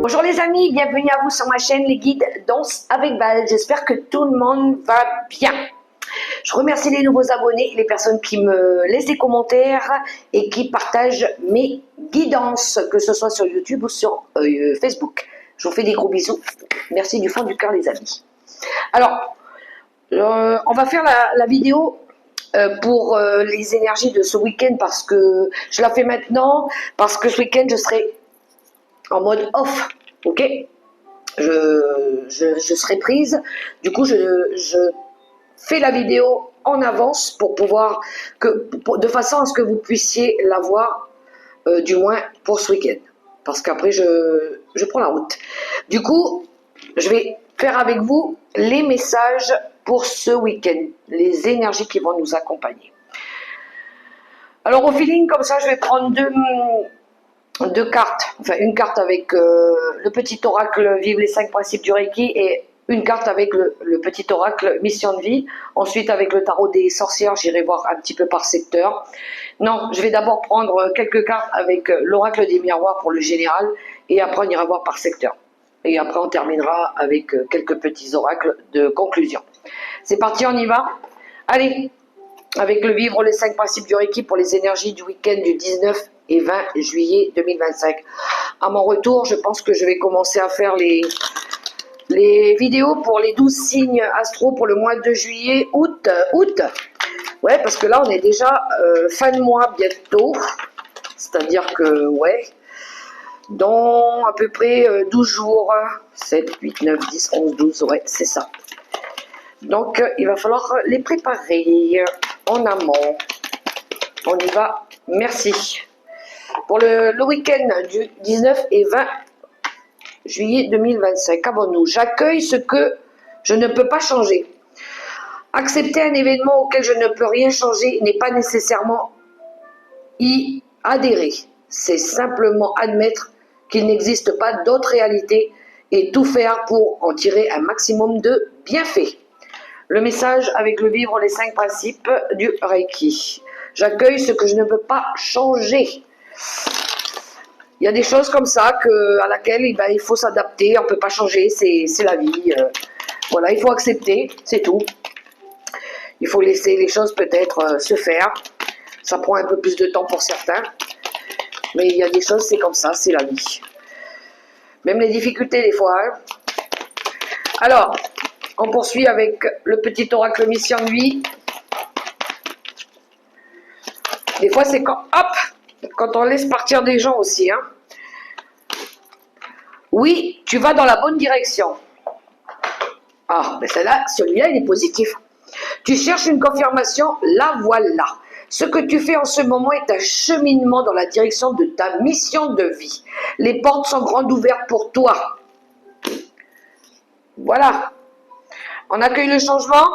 Bonjour les amis, bienvenue à vous sur ma chaîne Les Guides Danse avec Val. J'espère que tout le monde va bien. Je remercie les nouveaux abonnés, les personnes qui me laissent des commentaires et qui partagent mes guidances, que ce soit sur YouTube ou sur Facebook. Je vous fais des gros bisous. Merci du fond du cœur les amis. Alors, on va faire la vidéo pour les énergies de ce week-end parce que je la fais maintenant, parce que ce week-end je serai en mode off, ok, je serai prise, du coup je fais la vidéo en avance pour pouvoir, de façon à ce que vous puissiez la voir, du moins pour ce week-end, parce qu'après je prends la route. Du coup, je vais faire avec vous les messages pour ce week-end, les énergies qui vont nous accompagner. Alors au feeling, comme ça, je vais prendre deux cartes, enfin une carte avec le petit oracle Vive les 5 principes du Reiki et une carte avec le petit oracle Mission de vie. Ensuite avec le tarot des sorcières, j'irai voir un petit peu par secteur. Non, je vais d'abord prendre quelques cartes avec l'oracle des miroirs pour le général et après on ira voir par secteur. Et après on terminera avec quelques petits oracles de conclusion. C'est parti, on y va. Allez, avec le Vivre les 5 principes du Reiki pour les énergies du week-end du 19 et 20 juillet 2025. À mon retour, je pense que je vais commencer à faire les vidéos pour les 12 signes astro pour le mois de juillet, août. Ouais, parce que là, on est déjà fin de mois bientôt. C'est-à-dire que, ouais, dans à peu près 12 jours, 7, 8, 9, 10, 11, 12, ouais, c'est ça. Donc, il va falloir les préparer en amont. On y va, merci. Pour le week-end du 19 et 20 juillet 2025, qu'avons-nous? J'accueille ce que je ne peux pas changer. Accepter un événement auquel je ne peux rien changer n'est pas nécessairement y adhérer. C'est simplement admettre qu'il n'existe pas d'autre réalité et tout faire pour en tirer un maximum de bienfaits. Le message avec le Vivre les 5 principes du Reiki. J'accueille ce que je ne peux pas changer. Il y a des choses comme ça à laquelle il faut s'adapter, on ne peut pas changer, c'est la vie. Voilà, il faut accepter, c'est tout. Il faut laisser les choses peut-être se faire. Ça prend un peu plus de temps pour certains. Mais il y a des choses, c'est comme ça, c'est la vie. Même les difficultés des fois. Hein. Alors, on poursuit avec le petit oracle Mission de vie. Des fois, c'est quand on laisse partir des gens aussi. Hein. Oui, tu vas dans la bonne direction. Ah, mais celui-là, il est positif. Tu cherches une confirmation, la voilà. Ce que tu fais en ce moment est un cheminement dans la direction de ta mission de vie. Les portes sont grandes ouvertes pour toi. Voilà. On accueille le changement,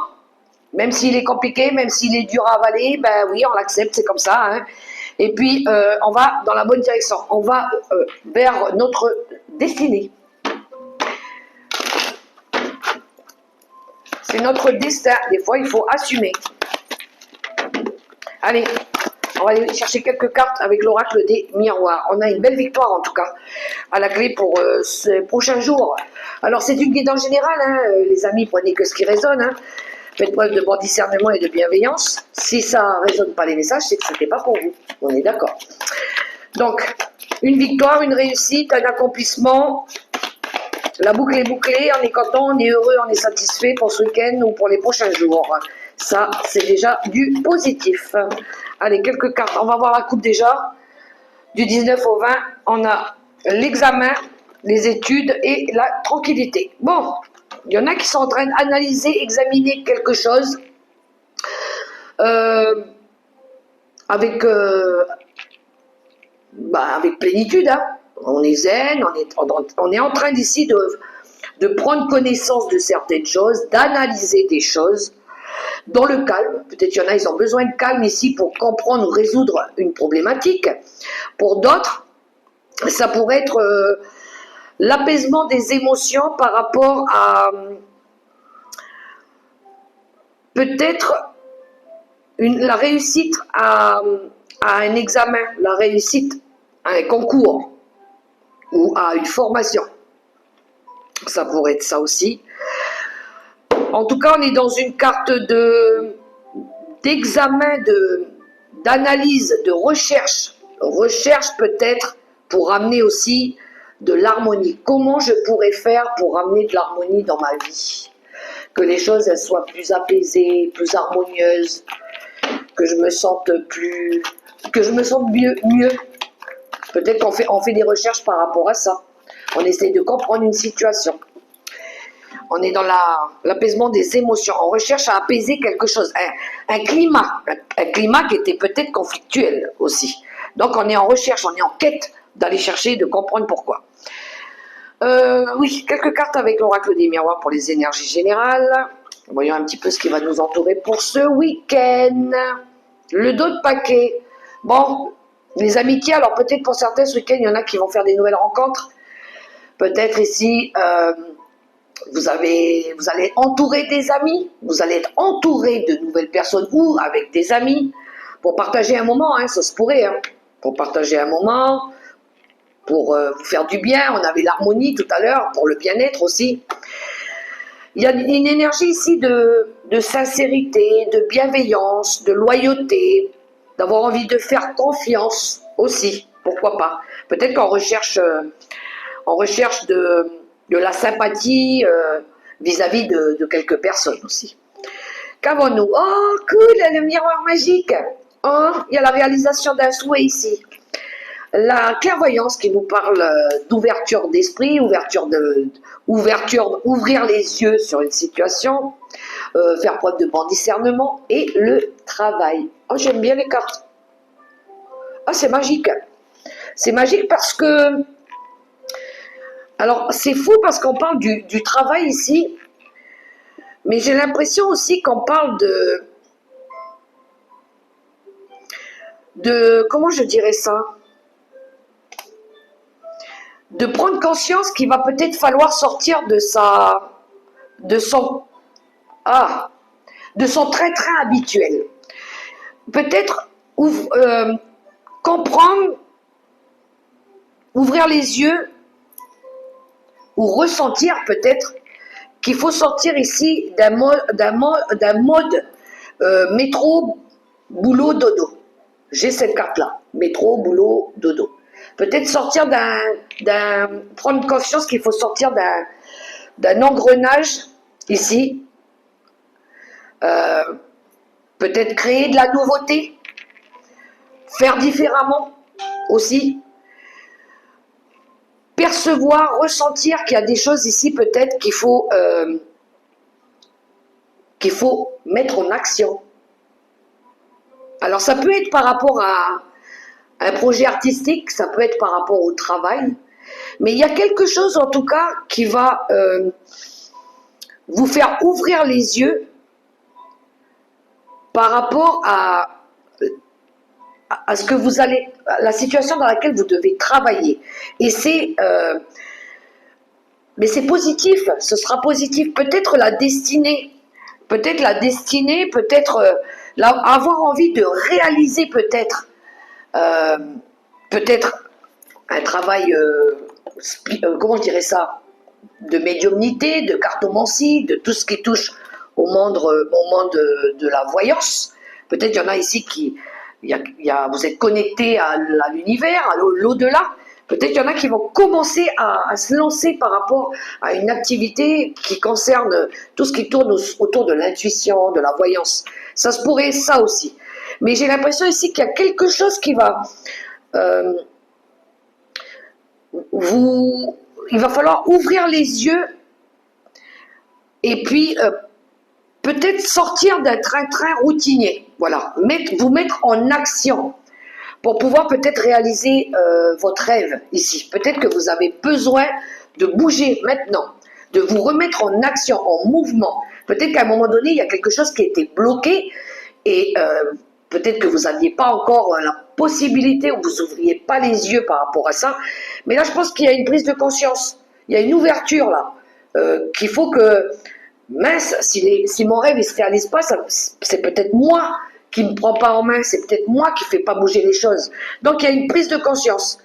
même s'il est compliqué, même s'il est dur à avaler, ben oui, on l'accepte, c'est comme ça. Hein. Et puis, on va dans la bonne direction. On va vers notre destinée. C'est notre destin. Des fois, il faut assumer. Allez, on va aller chercher quelques cartes avec l'oracle des miroirs. On a une belle victoire, en tout cas, à la clé pour ces prochains jours. Alors, c'est une guidance générale, hein, les amis, prenez que ce qui résonne. Hein. Faites preuve de bon discernement et de bienveillance. Si ça ne résonne pas les messages, c'est que ce n'était pas pour vous. On est d'accord. Donc, une victoire, une réussite, un accomplissement. La boucle est bouclée, on est content, on est heureux, on est satisfait pour ce week-end ou pour les prochains jours. Ça, c'est déjà du positif. Allez, quelques cartes. On va voir la coupe déjà. Du 19 au 20, on a l'examen, les études et la tranquillité. Bon, il y en a qui sont en train d'analyser, examiner quelque chose avec plénitude. Hein. On est zen, on est en train d'ici de prendre connaissance de certaines choses, d'analyser des choses dans le calme. Peut-être qu'il y en a, ils ont besoin de calme ici pour comprendre ou résoudre une problématique. Pour d'autres, ça pourrait être l'apaisement des émotions par rapport à peut-être la réussite à un examen, la réussite à un concours ou à une formation. Ça pourrait être ça aussi. En tout cas, on est dans une carte d'examen, d'analyse, de recherche. Recherche peut-être pour amener aussi de l'harmonie. Comment je pourrais faire pour amener de l'harmonie dans ma vie? Que les choses elles soient plus apaisées, plus harmonieuses, que je me sente mieux. Peut-être qu'on fait des recherches par rapport à ça. On essaie de comprendre une situation. On est dans l'apaisement des émotions. On recherche à apaiser quelque chose, un climat qui était peut-être conflictuel aussi. Donc on est en recherche, on est en quête d'aller chercher, de comprendre pourquoi. Oui, quelques cartes avec l'oracle des miroirs pour les énergies générales. Voyons un petit peu ce qui va nous entourer pour ce week-end. Le dos de paquet. Bon, les amitiés, alors peut-être pour certains ce week-end, il y en a qui vont faire des nouvelles rencontres. Peut-être ici, vous allez entourer des amis, vous allez être entouré de nouvelles personnes ou avec des amis pour partager un moment, hein, ça se pourrait, hein, pour partager un moment, pour vous faire du bien. On avait l'harmonie tout à l'heure, pour le bien-être aussi. Il y a une énergie ici de sincérité, de bienveillance, de loyauté, d'avoir envie de faire confiance aussi, pourquoi pas. Peut-être qu'en recherche de la sympathie vis-à-vis de quelques personnes aussi. Qu'avons-nous? Oh, cool, le miroir magique. Oh, il y a la réalisation d'un souhait ici. La clairvoyance qui nous parle d'ouverture d'esprit, ouvrir les yeux sur une situation, faire preuve de bon discernement et le travail. Oh, j'aime bien les cartes. Ah, c'est magique. C'est magique parce que... Alors, c'est fou parce qu'on parle du travail ici, mais j'ai l'impression aussi qu'on parle de... Comment je dirais ça? De prendre conscience qu'il va peut-être falloir sortir de son train-train habituel. Peut-être comprendre, ouvrir les yeux ou ressentir peut-être qu'il faut sortir ici d'un mode métro, boulot, dodo. J'ai cette carte-là, métro, boulot, dodo. Peut-être sortir prendre conscience qu'il faut sortir d'un engrenage ici. Peut-être créer de la nouveauté, faire différemment aussi. Percevoir, ressentir qu'il y a des choses ici peut-être qu'il faut mettre en action. Alors ça peut être par rapport à un projet artistique, ça peut être par rapport au travail, mais il y a quelque chose en tout cas qui va vous faire ouvrir les yeux par rapport à ce que vous allez, à la situation dans laquelle vous devez travailler. Et mais c'est positif, ce sera positif. Peut-être la destinée, peut-être avoir envie de réaliser peut-être un travail, comment je dirais ça, de médiumnité, de cartomancie, de tout ce qui touche au monde de la voyance. Peut-être il y en a ici vous êtes connectés à l'univers, à l'au-delà. Peut-être qu'il y en a qui vont commencer à se lancer par rapport à une activité qui concerne tout ce qui tourne autour de l'intuition, de la voyance. Ça se pourrait, ça aussi. Mais j'ai l'impression ici qu'il y a quelque chose qui va... il va falloir ouvrir les yeux et puis peut-être sortir d'un train-train routinier. Voilà, vous mettre en action pour pouvoir peut-être réaliser votre rêve ici. Peut-être que vous avez besoin de bouger maintenant, de vous remettre en action, en mouvement. Peut-être qu'à un moment donné, il y a quelque chose qui a été bloqué et peut-être que vous n'aviez pas encore la possibilité ou vous n'ouvriez pas les yeux par rapport à ça. Mais là, je pense qu'il y a une prise de conscience. Il y a une ouverture là, qu'il faut que... Mince, si mon rêve ne se réalise pas, c'est peut-être moi qui ne me prend pas en main, c'est peut-être moi qui ne fais pas bouger les choses. Donc il y a une prise de conscience.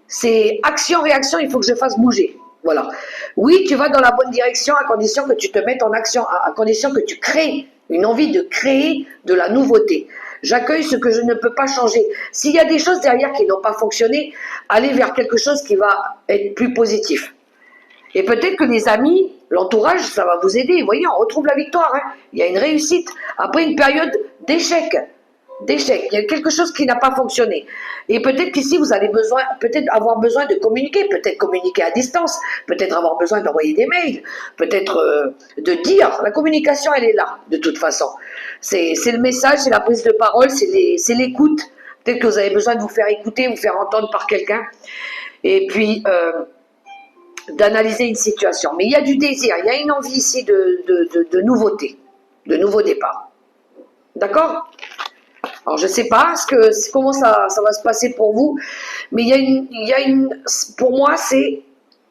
C'est action-réaction, il faut que je fasse bouger. Voilà. Oui, tu vas dans la bonne direction à condition que tu te mettes en action, à condition que tu crées une envie de créer de la nouveauté. J'accueille ce que je ne peux pas changer. S'il y a des choses derrière qui n'ont pas fonctionné, allez vers quelque chose qui va être plus positif. Et peut-être que les amis, l'entourage, ça va vous aider. Vous voyez, on retrouve la victoire. Hein. Il y a une réussite. Après une période d'échec. Il y a quelque chose qui n'a pas fonctionné. Et peut-être qu'ici, vous allez peut-être avoir besoin de communiquer, peut-être communiquer à distance, peut-être avoir besoin d'envoyer des mails, peut-être de dire. La communication, elle est là, de toute façon. C'est le message, c'est la prise de parole, c'est l'écoute. Peut-être que vous avez besoin de vous faire écouter, vous faire entendre par quelqu'un. Et puis, d'analyser une situation. Mais il y a du désir, il y a une envie ici de nouveauté, de nouveau départ. D'accord? Alors je ne sais pas comment ça va se passer pour vous, mais pour moi c'est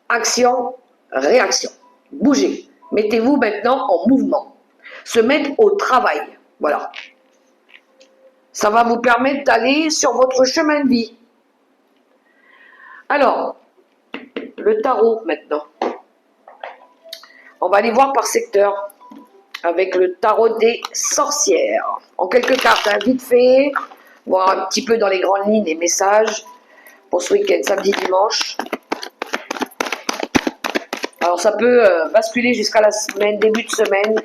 action, réaction. Bougez, mettez-vous maintenant en mouvement, se mettre au travail, voilà. Ça va vous permettre d'aller sur votre chemin de vie. Alors, le tarot maintenant. On va aller voir par secteur avec le tarot des sorcières. En quelques cartes, hein, vite fait, voir un petit peu dans les grandes lignes les messages pour ce week-end, samedi, dimanche. Alors ça peut basculer jusqu'à la semaine, début de semaine,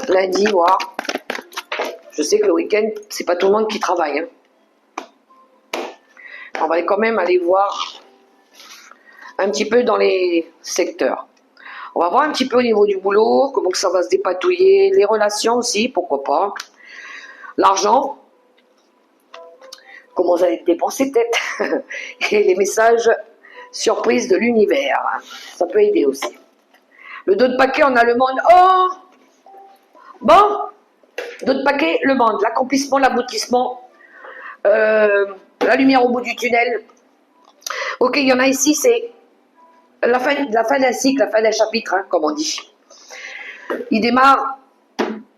lundi, voir. Je sais que le week-end, c'est pas tout le monde qui travaille. Hein. On va quand même aller voir un petit peu dans les secteurs. On va voir un petit peu au niveau du boulot, comment que ça va se dépatouiller, les relations aussi, pourquoi pas. L'argent, comment vous allez dépenser peut-être. Et les messages surprises de l'univers, ça peut aider aussi. Le dos de paquet, on a le monde. Oh bon, dos de paquet, le monde, l'accomplissement, l'aboutissement, la lumière au bout du tunnel. Ok, il y en a ici, c'est la fin d'un cycle, la fin d'un chapitre, hein, comme on dit. Il démarre,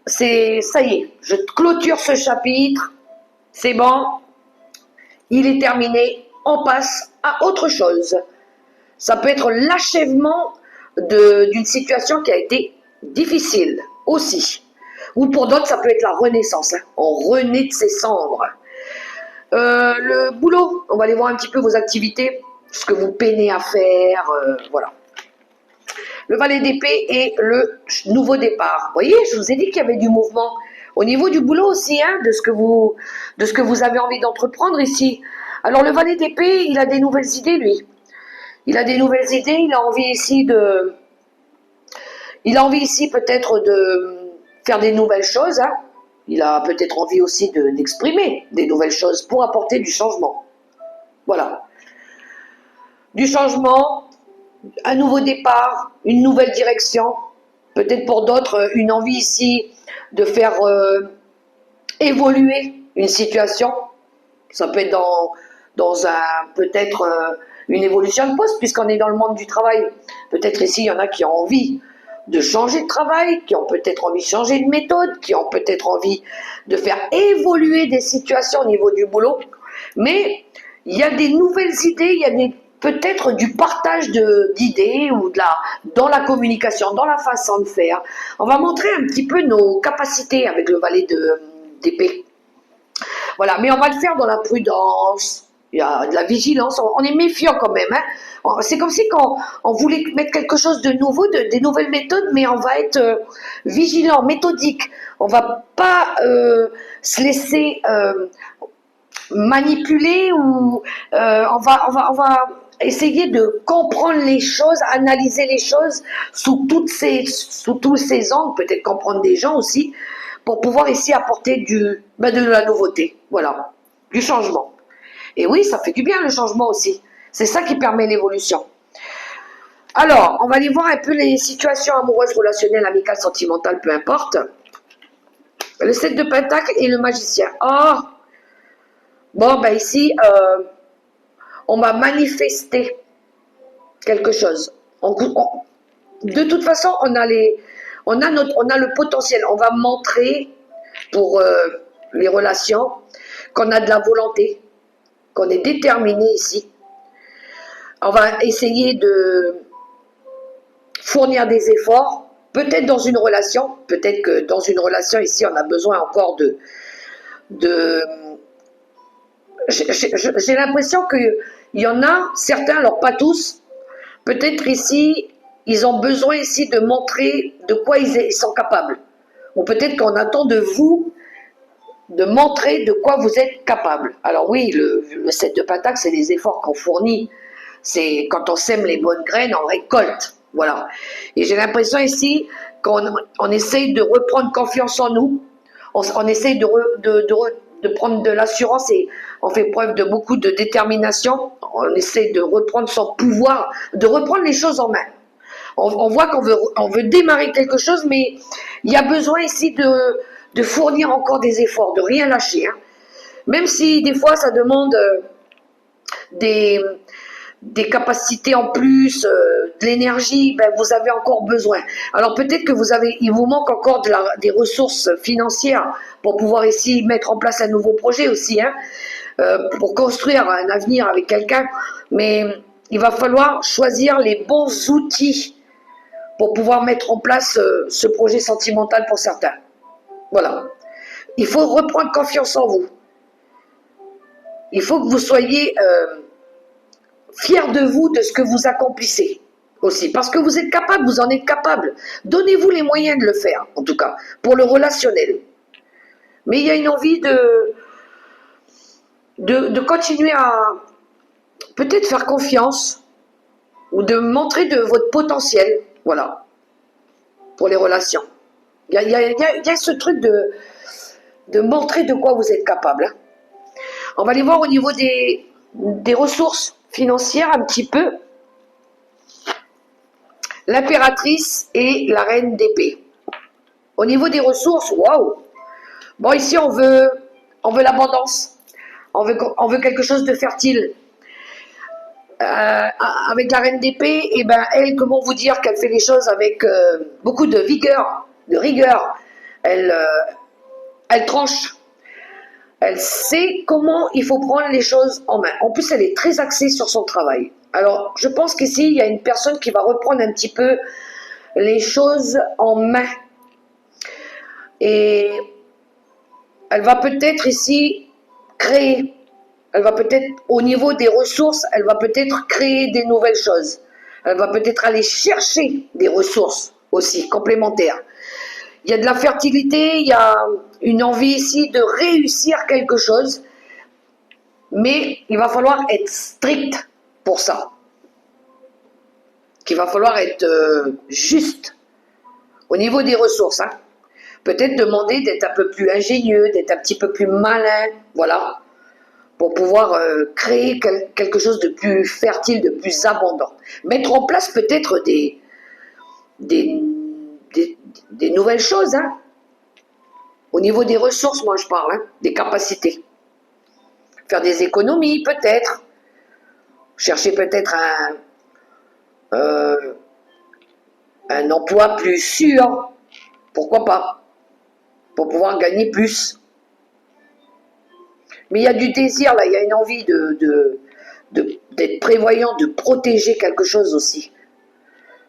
ça y est, je clôture ce chapitre, c'est bon, il est terminé, on passe à autre chose. Ça peut être l'achèvement d'une situation qui a été difficile aussi. Ou pour d'autres, ça peut être la renaissance. Hein. On renaît de ses cendres. Le boulot, on va aller voir un petit peu vos activités, ce que vous peinez à faire, voilà. Le valet d'épée et le nouveau départ. Vous voyez, je vous ai dit qu'il y avait du mouvement. Au niveau du boulot aussi, hein, de ce que vous avez envie d'entreprendre ici. Alors le valet d'épée, il a des nouvelles idées, lui. Il a des nouvelles idées, il a envie ici peut-être de faire des nouvelles choses. Hein. Il a peut-être envie aussi d'exprimer des nouvelles choses pour apporter du changement. Voilà. Du changement, un nouveau départ, une nouvelle direction. Peut-être pour d'autres, une envie ici de faire évoluer une situation. Ça peut être peut-être une évolution de poste, puisqu'on est dans le monde du travail. Peut-être ici, il y en a qui ont envie de changer de travail, qui ont peut-être envie de changer de méthode, qui ont peut-être envie de faire évoluer des situations au niveau du boulot. Mais il y a des nouvelles idées, il y a peut-être du partage d'idées ou dans la communication, dans la façon de faire. On va montrer un petit peu nos capacités avec le valet d'épée. Voilà, mais on va le faire dans la prudence, il y a de la vigilance, on est méfiant quand même. Hein. C'est comme si on voulait mettre quelque chose de nouveau, des nouvelles méthodes, mais on va être vigilant, méthodique. On va pas se laisser manipuler ou on va essayer de comprendre les choses, analyser les choses sous tous ces angles, peut-être comprendre des gens aussi, pour pouvoir ici apporter de la nouveauté, voilà, du changement. Et oui, ça fait du bien le changement aussi. C'est ça qui permet l'évolution. Alors, on va aller voir un peu les situations amoureuses, relationnelles, amicales, sentimentales, peu importe. Le 7 de Pentacle et le magicien. Oh, bon, ben ici, on va manifester quelque chose. De toute façon, on a le potentiel. On va montrer pour les relations qu'on a de la volonté, qu'on est déterminé ici. On va essayer fournir des efforts, peut-être dans une relation, peut-être que dans une relation ici on a besoin encore de j'ai l'impression qu'il y en a certains, alors pas tous, peut-être ici ils ont besoin ici de montrer de quoi ils sont capables, ou peut-être qu'on attend de vous de montrer de quoi vous êtes capable. Alors oui, le 7 de Pentacle, c'est les efforts qu'on fournit. C'est quand on sème les bonnes graines, on récolte. Voilà. Et j'ai l'impression ici qu'on essaye de reprendre confiance en nous. On essaye de prendre de l'assurance et on fait preuve de beaucoup de détermination. On essaye de reprendre son pouvoir, de reprendre les choses en main. On voit on veut démarrer quelque chose, mais il y a besoin ici de fournir encore des efforts, de rien lâcher. Hein. Même si des fois ça demande des capacités en plus, de l'énergie, ben vous avez encore besoin. Alors peut-être que il vous manque encore des ressources financières pour pouvoir ici mettre en place un nouveau projet aussi, hein, pour construire un avenir avec quelqu'un. Mais il va falloir choisir les bons outils pour pouvoir mettre en place ce projet sentimental pour certains. Voilà. Il faut reprendre confiance en vous. Il faut que vous soyez fiers de vous, de ce que vous accomplissez aussi. Parce que vous êtes capable, vous en êtes capable. Donnez-vous les moyens de le faire, en tout cas, pour le relationnel. Mais il y a une envie de continuer à peut-être faire confiance ou de montrer de votre potentiel. Voilà. Pour les relations. Il y a ce truc de montrer de quoi vous êtes capable. Hein. On va aller voir au niveau des ressources financières un petit peu. L'impératrice et la reine d'épée. Au niveau des ressources, waouh. Bon, ici on veut l'abondance. On veut quelque chose de fertile. Avec la reine d'épée, et ben elle, comment vous dire qu'elle fait les choses avec beaucoup de vigueur, de rigueur. Elle tranche. Elle sait comment il faut prendre les choses en main. En plus, elle est très axée sur son travail. Alors, je pense qu'ici, il y a une personne qui va reprendre un petit peu les choses en main. Et elle va peut-être ici créer. Elle va peut-être, au niveau des ressources, elle va peut-être créer des nouvelles choses. Elle va peut-être aller chercher des ressources aussi, complémentaires. Il y a de la fertilité, il y a une envie ici de réussir quelque chose, mais il va falloir être strict pour ça. Il va falloir être juste au niveau des ressources. Hein. Peut-être demander d'être un peu plus ingénieux, d'être un petit peu plus malin, voilà, pour pouvoir créer quelque chose de plus fertile, de plus abondant. Mettre en place peut-être des nouvelles choses, hein. Au niveau des ressources, moi je parle, hein, des capacités. Faire des économies, peut-être. Chercher peut-être un emploi plus sûr. Pourquoi pas? Pour pouvoir gagner plus. Mais il y a du désir, là, il y a une envie d'être prévoyant, de protéger quelque chose aussi.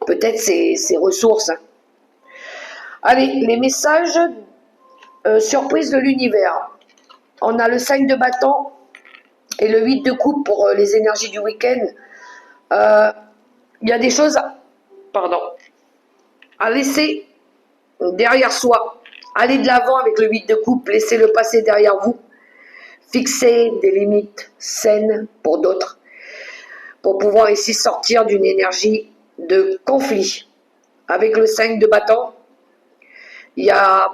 Peut-être ces ressources. Hein. Allez, les messages surprise de l'univers. On a le 5 de bâton et le 8 de coupe pour les énergies du week-end. Il y a des choses à laisser derrière soi. Allez de l'avant avec le 8 de coupe, laissez-le passer derrière vous. Fixez des limites saines pour d'autres, pour pouvoir ici sortir d'une énergie de conflit. Avec le 5 de bâton,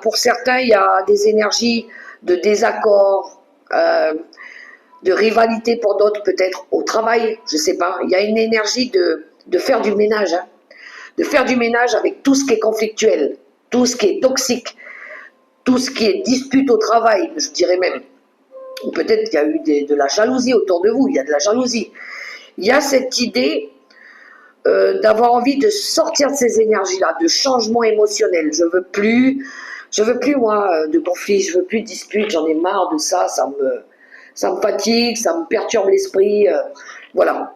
pour certains, il y a des énergies de désaccord, de rivalité pour d'autres, peut-être au travail, je ne sais pas. Il y a une énergie de faire du ménage, hein, de faire du ménage avec tout ce qui est conflictuel, tout ce qui est toxique, tout ce qui est dispute au travail, je dirais même. Ou peut-être qu'il y a eu de la jalousie autour de vous, il y a de la jalousie. Il y a cette idée d'avoir envie de sortir de ces énergies-là, de changement émotionnel. Je veux plus moi de conflit, je veux plus de disputes, j'en ai marre de ça, ça me fatigue, ça me perturbe l'esprit, voilà.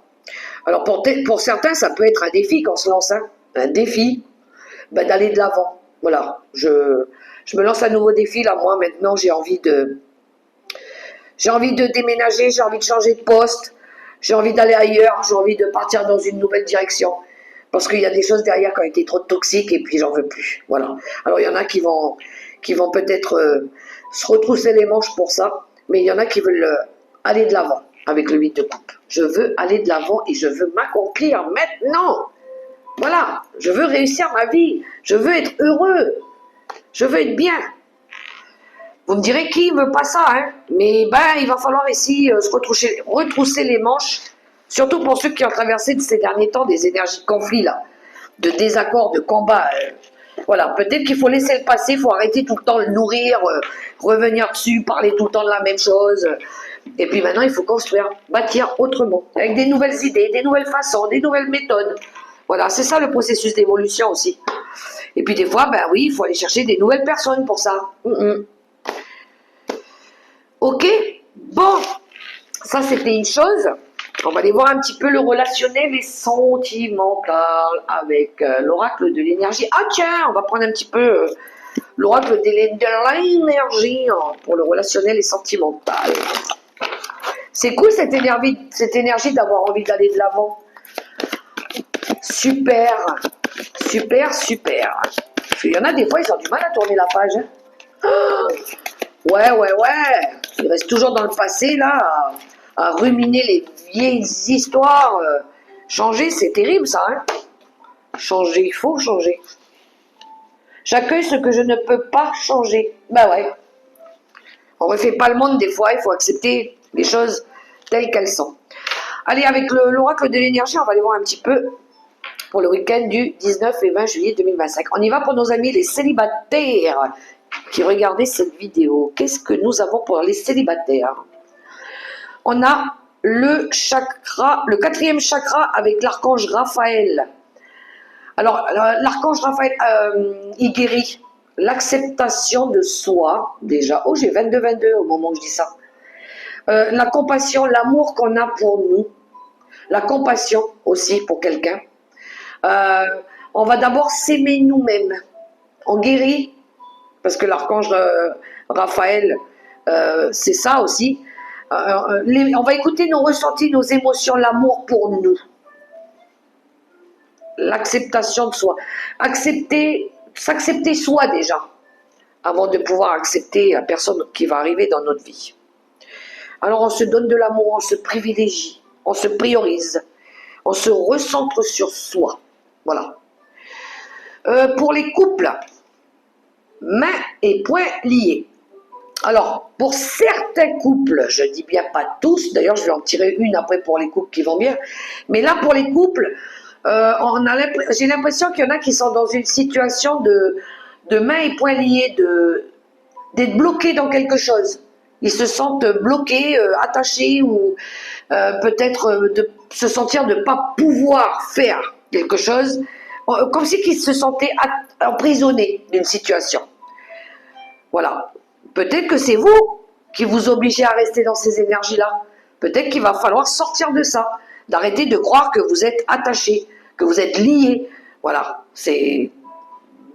Alors pour certains, ça peut être un défi qu'on se lance, hein. un défi, ben, d'aller de l'avant. Voilà, je me lance un nouveau défi, là, moi, maintenant, j'ai envie de déménager, j'ai envie de changer de poste, j'ai envie d'aller ailleurs, j'ai envie de partir dans une nouvelle direction. Parce qu'il y a des choses derrière qui ont été trop toxiques et puis j'en veux plus. Voilà. Alors il y en a qui vont peut-être se retrousser les manches pour ça, mais il y en a qui veulent aller de l'avant avec le 8 de coupe. Je veux aller de l'avant et je veux m'accomplir maintenant. Voilà. Je veux réussir ma vie. Je veux être heureux. Je veux être bien. Vous me direz qui ne veut pas ça, hein? Mais ben, il va falloir ici se retrousser les manches, surtout pour ceux qui ont traversé de ces derniers temps des énergies de conflit, là, de désaccord, de combat. Voilà, peut-être qu'il faut laisser le passé, il faut arrêter tout le temps de le nourrir, revenir dessus, parler tout le temps de la même chose. Et puis maintenant, il faut construire, bâtir autrement, avec des nouvelles idées, des nouvelles façons, des nouvelles méthodes. Voilà, c'est ça le processus d'évolution aussi. Et puis des fois, ben oui, il faut aller chercher des nouvelles personnes pour ça. Ok, bon, ça c'était une chose. On va aller voir un petit peu le relationnel et sentimental avec l'oracle de l'énergie. Ah tiens, on va prendre un petit peu l'oracle de l'énergie pour le relationnel et sentimental. C'est cool cette énergie d'avoir envie d'aller de l'avant. Super, super, super. Parce qu'il y en a des fois, ils ont du mal à tourner la page. Hein. Ouais. Il reste toujours dans le passé, là, à ruminer les vieilles histoires. Changer, c'est terrible, ça, hein. Changer, il faut changer. J'accueille ce que je ne peux pas changer. Ben ouais. On refait pas le monde des fois, il faut accepter les choses telles qu'elles sont. Allez, avec l'oracle de l'énergie, on va aller voir un petit peu pour le week-end du 19 et 20 juillet 2025. On y va pour nos amis les célibataires qui regardaient cette vidéo. Qu'est-ce que nous avons pour les célibataires? On a le chakra, le 4e chakra avec l'archange Raphaël. Alors, l'archange Raphaël, il guérit l'acceptation de soi, déjà. Oh, j'ai 22 au moment où je dis ça. La compassion, l'amour qu'on a pour nous. La compassion aussi pour quelqu'un. On va d'abord s'aimer nous-mêmes. On guérit, parce que l'archange Raphaël, c'est ça aussi. On va écouter nos ressentis, nos émotions, l'amour pour nous. L'acceptation de soi. S'accepter soi déjà, avant de pouvoir accepter la personne qui va arriver dans notre vie. Alors on se donne de l'amour, on se privilégie, on se priorise, on se recentre sur soi. Voilà. Pour les couples, mains et poings liés. Alors, pour certains couples, je dis bien pas tous, d'ailleurs je vais en tirer une après pour les couples qui vont bien, mais là pour les couples, j'ai l'impression qu'il y en a qui sont dans une situation de mains et poings liés, d'être bloqués dans quelque chose. Ils se sentent bloqués, attachés ou peut-être de se sentir de ne pas pouvoir faire quelque chose, comme si ils se sentaient emprisonnés d'une situation. Voilà. Peut-être que c'est vous qui vous obligez à rester dans ces énergies-là. Peut-être qu'il va falloir sortir de ça, d'arrêter de croire que vous êtes attachés, que vous êtes liés. Voilà, c'est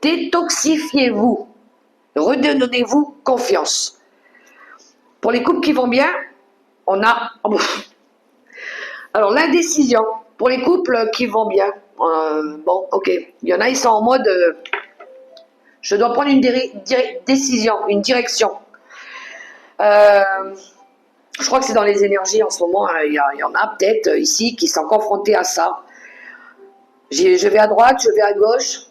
détoxifiez-vous, redonnez-vous confiance. Pour les couples qui vont bien, on a... Alors, l'indécision, pour les couples qui vont bien, bon, ok, il y en a, ils sont en mode... je dois prendre une décision, une direction. Je crois que c'est dans les énergies en ce moment, il y en a peut-être ici qui sont confrontés à ça. Je vais à droite, je vais à gauche,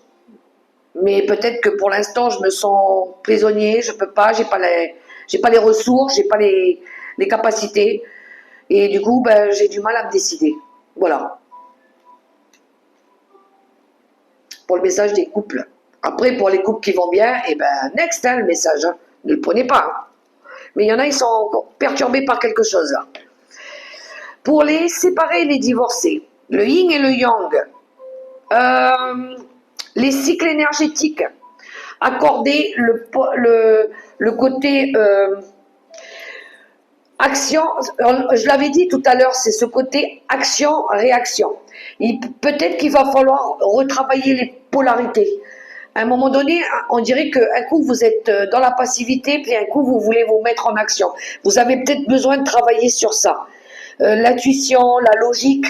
mais peut-être que pour l'instant je me sens prisonnier, je peux pas, j'ai pas les ressources, j'ai pas les capacités, et du coup ben, j'ai du mal à me décider. Voilà. Pour le message des couples. Après pour les couples qui vont bien, et ben next hein, le message, hein. Ne le prenez pas. Hein. Mais il y en a, ils sont perturbés par quelque chose là. Pour les séparés et les divorcés, le yin et le yang, les cycles énergétiques, accorder le côté Action, je l'avais dit tout à l'heure, c'est ce côté action-réaction. Peut-être qu'il va falloir retravailler les polarités. À un moment donné, on dirait qu'un coup vous êtes dans la passivité, puis un coup vous voulez vous mettre en action. Vous avez peut-être besoin de travailler sur ça. L'intuition, la logique,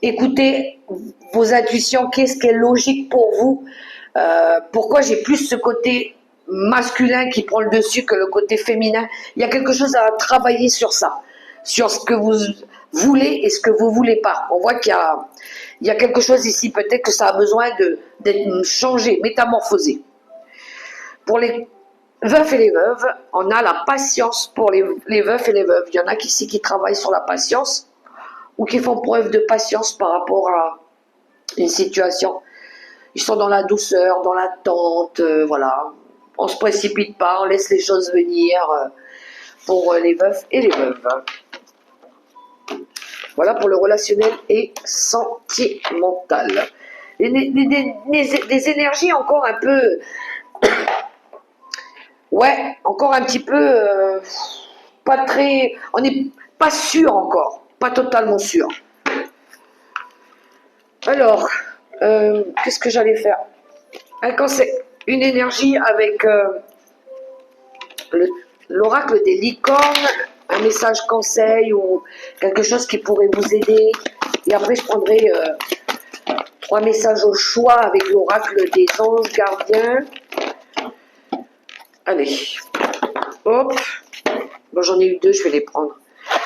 écoutez vos intuitions, qu'est-ce qui est logique pour vous, pourquoi j'ai plus ce côté masculin qui prend le dessus que le côté féminin. Il y a quelque chose à travailler sur ça, sur ce que vous voulez et ce que vous voulez pas. On voit qu'il y a quelque chose ici, peut-être que ça a besoin d'être changé, métamorphosé. Pour les veufs et les veuves, on a la patience pour les veufs et les veuves. Il y en a ici qui travaillent sur la patience ou qui font preuve de patience par rapport à une situation. Ils sont dans la douceur, dans l'attente, voilà. On ne se précipite pas, on laisse les choses venir pour les veufs et les veuves. Voilà pour le relationnel et sentimental. Des énergies encore un peu... Ouais, encore un petit peu... pas très... On n'est pas sûr encore, pas totalement sûr. Alors, qu'est-ce que j'allais faire? Quand c'est une énergie avec l'oracle des licornes, un message conseil ou quelque chose qui pourrait vous aider. Et après, je prendrai 3 messages au choix avec l'oracle des anges gardiens. Allez, hop. Bon, j'en ai eu 2, je vais les prendre.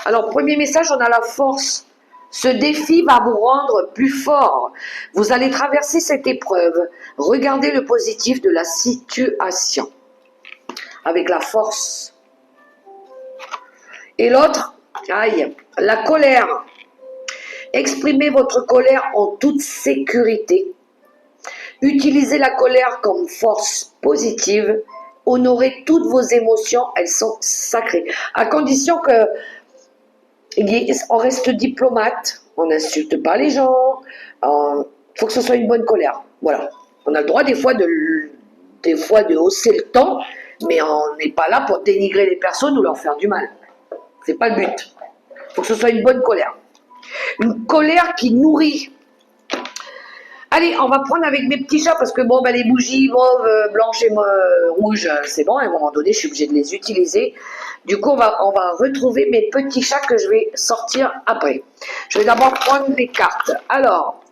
Alors, premier message, on a la force. Ce défi va vous rendre plus fort. Vous allez traverser cette épreuve. Regardez le positif de la situation. Avec la force. Et l'autre, aïe, la colère. Exprimez votre colère en toute sécurité. Utilisez la colère comme force positive. Honorez toutes vos émotions, elles sont sacrées. À condition que on reste diplomate, on n'insulte pas les gens, il faut que ce soit une bonne colère. Voilà. On a le droit des fois de hausser le ton, mais on n'est pas là pour dénigrer les personnes ou leur faire du mal. C'est pas le but. Il faut que ce soit une bonne colère. Une colère qui nourrit. Allez, on va prendre avec mes petits chats parce que bon, ben, les bougies mauves, blanches et rouges, c'est bon, à un moment donné, je suis obligée de les utiliser. Du coup, on va retrouver mes petits chats que je vais sortir après. Je vais d'abord prendre les cartes. Alors,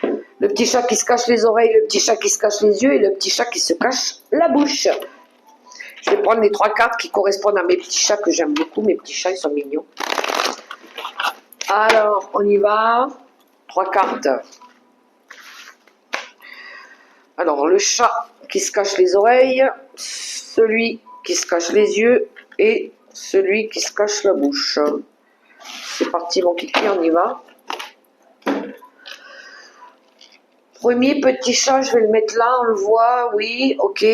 le petit chat qui se cache les oreilles, le petit chat qui se cache les yeux et le petit chat qui se cache la bouche. Je vais prendre les 3 cartes qui correspondent à mes petits chats que j'aime beaucoup. Mes petits chats, ils sont mignons. Alors, on y va. 3 cartes. Alors, le chat qui se cache les oreilles, celui qui se cache les yeux et celui qui se cache la bouche. C'est parti, mon kiki, on y va. Premier petit chat, je vais le mettre là, on le voit, oui, ok.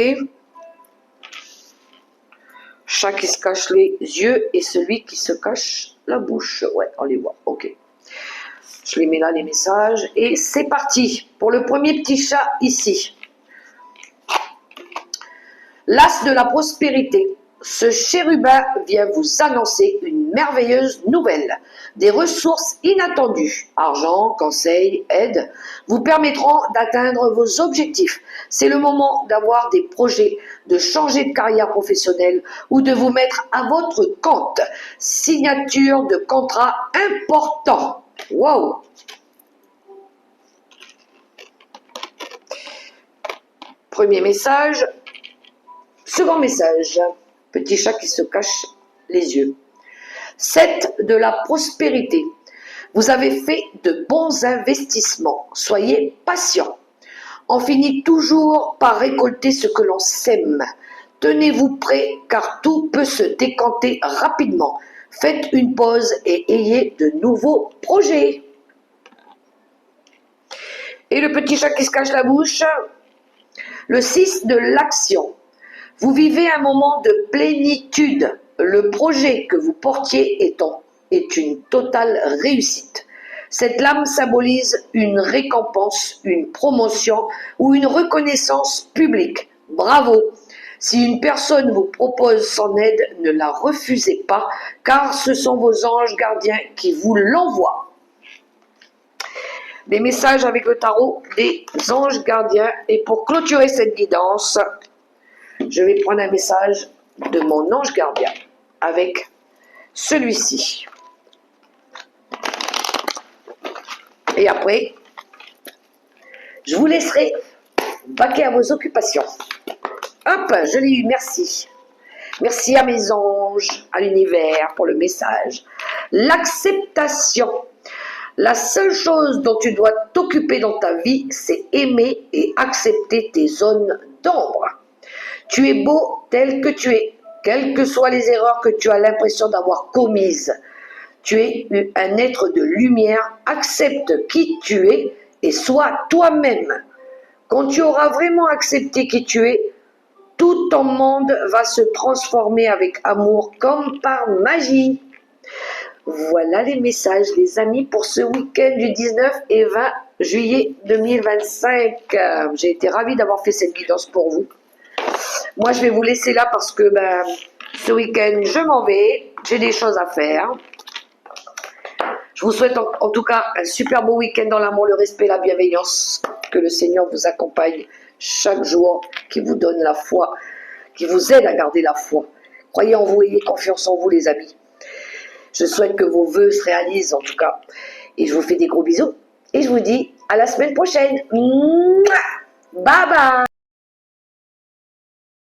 Chat qui se cache les yeux et celui qui se cache la bouche. Ouais, on les voit, ok. Je les mets là, les messages. Et c'est parti pour le premier petit chat ici. L'as de la prospérité. Ce chérubin vient vous annoncer une merveilleuse nouvelle. Des ressources inattendues, argent, conseils, aide, vous permettront d'atteindre vos objectifs. C'est le moment d'avoir des projets, de changer de carrière professionnelle ou de vous mettre à votre compte. Signature de contrat important. Wow! Premier message. Second message. Petit chat qui se cache les yeux. 7 de la prospérité. Vous avez fait de bons investissements. Soyez patient. On finit toujours par récolter ce que l'on sème. Tenez-vous prêt car tout peut se décanter rapidement. Faites une pause et ayez de nouveaux projets. Et le petit chat qui se cache la bouche. Le 6 de l'action. Vous vivez un moment de plénitude. Le projet que vous portiez est une totale réussite. Cette lame symbolise une récompense, une promotion ou une reconnaissance publique. Bravo! Si une personne vous propose son aide, ne la refusez pas, car ce sont vos anges gardiens qui vous l'envoient. Des messages avec le tarot des anges gardiens. Et pour clôturer cette guidance, je vais prendre un message de mon ange gardien avec celui-ci. Et après, je vous laisserai vaquer à vos occupations. Hop, je l'ai eu, merci. Merci à mes anges, à l'univers pour le message. L'acceptation. La seule chose dont tu dois t'occuper dans ta vie, c'est aimer et accepter tes zones d'ombre. Tu es beau tel que tu es, quelles que soient les erreurs que tu as l'impression d'avoir commises. Tu es un être de lumière, accepte qui tu es et sois toi-même. Quand tu auras vraiment accepté qui tu es, tout ton monde va se transformer avec amour comme par magie. Voilà les messages, les amis, pour ce week-end du 19 et 20 juillet 2025. J'ai été ravie d'avoir fait cette guidance pour vous. Moi, je vais vous laisser là parce que ce week-end, je m'en vais. J'ai des choses à faire. Je vous souhaite en tout cas un super beau week-end dans l'amour, le respect, la bienveillance. Que le Seigneur vous accompagne chaque jour, qui vous donne la foi, qui vous aide à garder la foi. Croyez en vous, ayez confiance en vous, les amis. Je souhaite que vos vœux se réalisent en tout cas. Et je vous fais des gros bisous. Et je vous dis à la semaine prochaine. Bye bye.